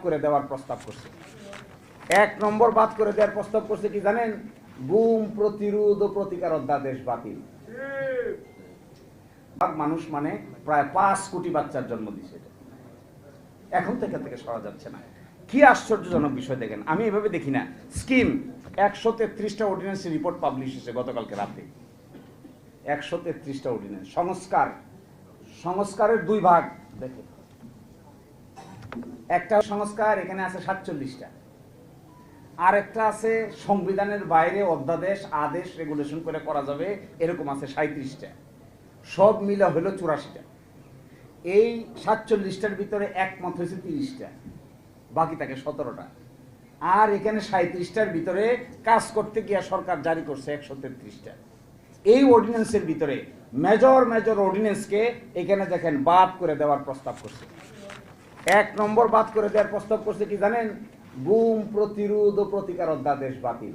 করে দেওয়ার প্রস্তাব করছে। 1 নম্বর বাদ করে দেওয়ার প্রস্তাব করছে কি জানেন? গুম প্রতিরোধ ও প্রতিকার অধ্যাদেশ বাতিল। মানুষ মানে প্রায় 5 কোটি বাচ্চার জন্ম দিছে, এখন থেকে সরা যাচ্ছে না। কি আশ্চর্যজনক বিষয় দেখেন, আমি এভাবে দেখি না। স্কিম 133টা অর্ডিন্যান্স রিপোর্ট পাবলিশ হয়েছে গতকালকে রাতে। 133টা অর্ডিন্যান্স। সংস্কারের 2 ভাগ দেখেন। একটা সংস্কার, এখানে আছে 47টা, আর একটা আছে সংবিধানের বাইরে অধ্যাদেশ, আদেশ, রেগুলেশন করে করা যাবে, এরকম আছে 37টা। সব মিলে হলো 84টা। এই 47টার ভিতরে একমত হয়েছে 30টা, বাকি থাকে 17টা। আর এখানে 37টার ভিতরে কাজ করতে গিয়ে সরকার জারি করছে 133টা। এই অর্ডিন্যান্সের ভিতরে মেজর অর্ডিন্যান্সকে এখানে দেখেন বাদ করে দেওয়ার প্রস্তাব করছে। 1 নম্বর বাদ করে দেওয়ার প্রস্তাব করছে কি জানেন? গুম প্রতিরোধ ও প্রতিকার অধ্যাদেশ বাতিল।